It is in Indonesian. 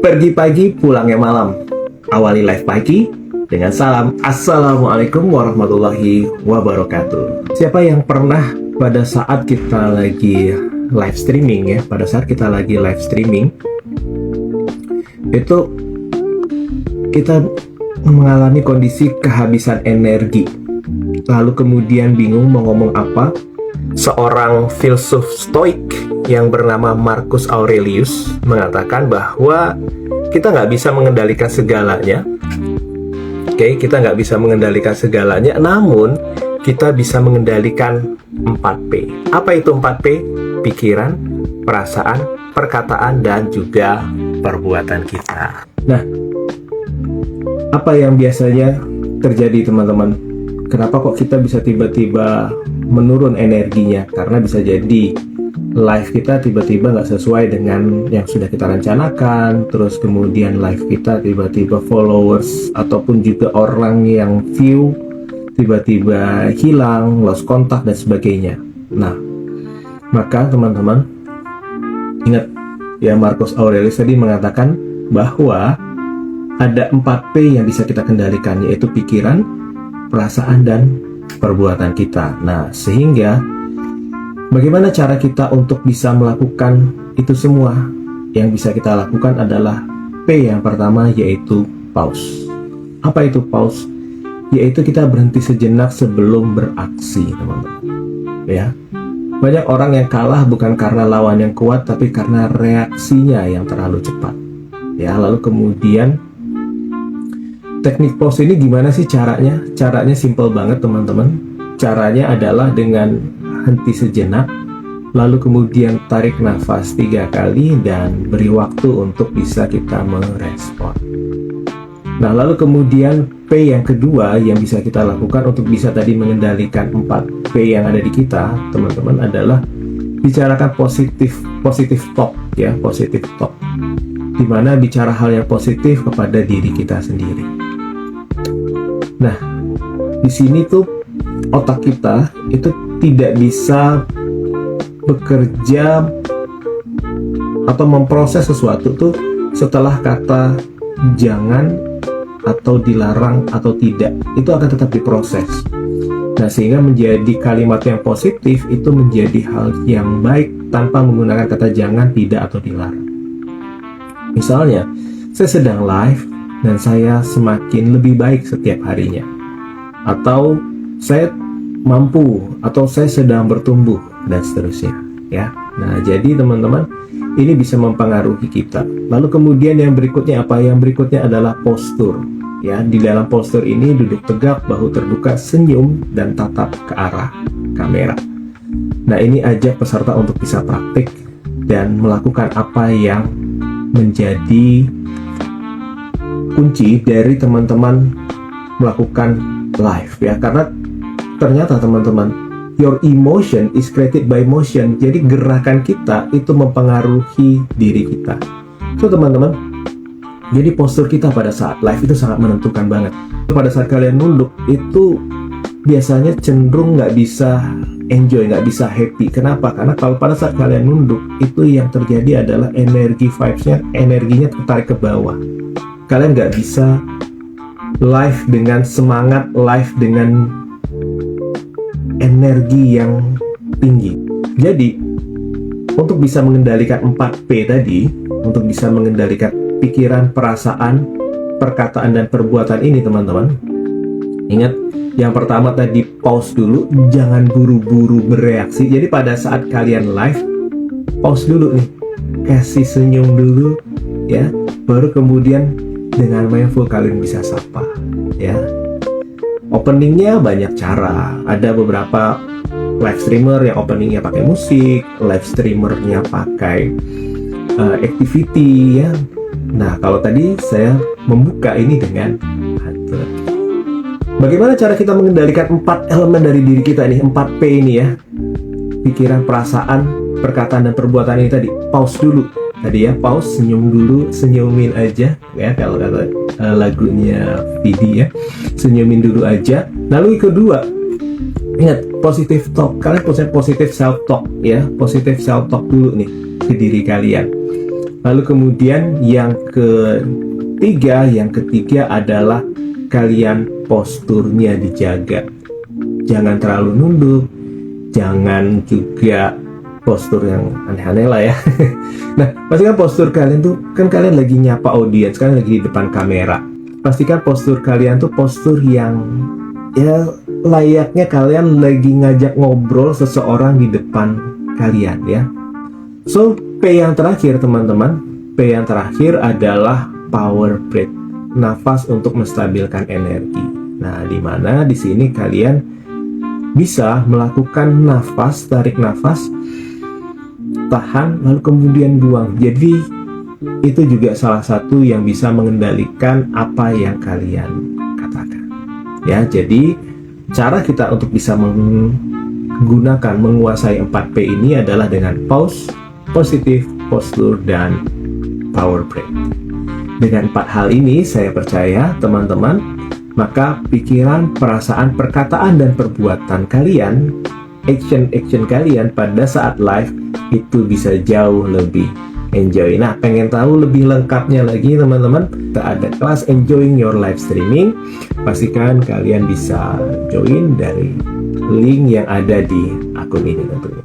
Pergi pagi, pulangnya malam. Awali live pagi dengan salam Assalamualaikum warahmatullahi wabarakatuh. Siapa yang pernah pada saat kita lagi live streaming itu kita mengalami kondisi kehabisan energi, lalu kemudian bingung mau ngomong apa. Seorang filsuf stoik yang bernama Marcus Aurelius mengatakan bahwa kita nggak bisa mengendalikan segalanya. Kita nggak bisa mengendalikan segalanya, namun kita bisa mengendalikan 4P. Apa itu 4P? Pikiran, perasaan, perkataan, dan juga perbuatan kita. Nah, apa yang biasanya terjadi, teman-teman? Kenapa kok kita bisa tiba-tiba menurun energinya? Karena bisa jadi live kita tiba-tiba nggak sesuai dengan yang sudah kita rencanakan, terus kemudian live kita tiba-tiba followers ataupun juga orang yang view tiba-tiba hilang, lost kontak dan sebagainya. Nah, maka teman-teman ingat ya, Marcus Aurelius tadi mengatakan bahwa ada 4P yang bisa kita kendalikan, yaitu pikiran, perasaan, dan perbuatan kita. Nah, sehingga bagaimana cara kita untuk bisa melakukan itu semua? Yang bisa kita lakukan adalah P yang pertama, yaitu pause. Apa itu pause? Yaitu kita berhenti sejenak sebelum beraksi, teman-teman. Ya, banyak orang yang kalah bukan karena lawan yang kuat, tapi karena reaksinya yang terlalu cepat. Ya, lalu kemudian teknik pause ini gimana sih caranya? Caranya simple banget, teman-teman. Caranya adalah dengan henti sejenak, lalu kemudian tarik nafas 3 kali dan beri waktu untuk bisa kita merespon. Nah, lalu kemudian P yang kedua yang bisa kita lakukan untuk bisa tadi mengendalikan 4P yang ada di kita, teman-teman, adalah bicarakan positif talk ya, positif talk. Dimana bicara hal yang positif kepada diri kita sendiri. Nah, di sini tuh otak kita itu tidak bisa bekerja atau memproses sesuatu tuh setelah kata jangan atau dilarang atau tidak, itu akan tetap diproses. Nah, sehingga menjadi kalimat yang positif itu menjadi hal yang baik tanpa menggunakan kata jangan, tidak, atau dilarang. Misalnya, saya sedang live dan saya semakin lebih baik setiap harinya, atau saya mampu, atau saya sedang bertumbuh, dan seterusnya ya. Nah, jadi teman-teman, ini bisa mempengaruhi kita. Lalu kemudian yang berikutnya apa? Yang berikutnya adalah postur ya. Di dalam postur ini duduk tegak, bahu terbuka, senyum, dan tatap ke arah kamera. Nah, ini ajak peserta untuk bisa praktik dan melakukan apa yang menjadi kunci dari teman-teman melakukan live ya. Karena ternyata teman-teman, your emotion is created by motion. Jadi gerakan kita itu mempengaruhi diri kita. So teman-teman, jadi postur kita pada saat live itu sangat menentukan banget. Pada saat kalian nunduk itu biasanya cenderung nggak bisa enjoy, nggak bisa happy. Kenapa? Karena kalau pada saat kalian nunduk itu yang terjadi adalah energi vibes-nya, energinya tertarik ke bawah. Kalian nggak bisa live dengan semangat, live dengan energi yang tinggi. Jadi, untuk bisa mengendalikan 4P tadi, untuk bisa mengendalikan pikiran, perasaan, perkataan, dan perbuatan ini, teman-teman, ingat, yang pertama tadi pause dulu, jangan buru-buru bereaksi. Jadi pada saat kalian live, pause dulu nih, kasih senyum dulu, ya, baru kemudian dengan mindful kalian bisa sapa, ya. Openingnya banyak cara. Ada beberapa live streamer yang openingnya pakai musik, live streamernya pakai activity ya. Nah, kalau tadi saya membuka ini dengan hunter. Bagaimana cara kita mengendalikan 4 elemen dari diri kita ini, 4P ini ya? Pikiran, perasaan, perkataan, dan perbuatan ini tadi. Pause dulu. Tadi ya, pause, senyum dulu, senyumin aja ya, kalau kata lagunya Vidi ya, senyumin dulu aja. Lalu yang kedua, ingat, positive talk. Kalian positive self talk ya, positive self talk dulu nih ke diri kalian. Lalu kemudian yang ketiga adalah kalian posturnya dijaga. Jangan terlalu nunduk, jangan juga postur yang aneh-aneh lah ya. Nah, pastikan postur kalian tuh, kan kalian lagi nyapa audiens, kalian lagi di depan kamera. Pastikan postur kalian tuh postur yang ya layaknya kalian lagi ngajak ngobrol seseorang di depan kalian ya. So, P yang terakhir teman-teman, P yang terakhir adalah power breath, nafas untuk menstabilkan energi. Nah, di mana di sini kalian bisa melakukan nafas, tarik nafas, tahan, lalu kemudian buang. Jadi itu juga salah satu yang bisa mengendalikan apa yang kalian katakan. Ya, jadi cara kita untuk bisa menggunakan, menguasai 4P ini adalah dengan pause, positif, postur, dan power breath. Dengan 4 hal ini, saya percaya teman-teman, maka pikiran, perasaan, perkataan, dan perbuatan kalian, action kalian pada saat live itu bisa jauh lebih enjoy. Nah, pengen tahu lebih lengkapnya lagi teman-teman, kita ada kelas Enjoying Your Live Streaming. Pastikan kalian bisa join dari link yang ada di akun ini tentunya.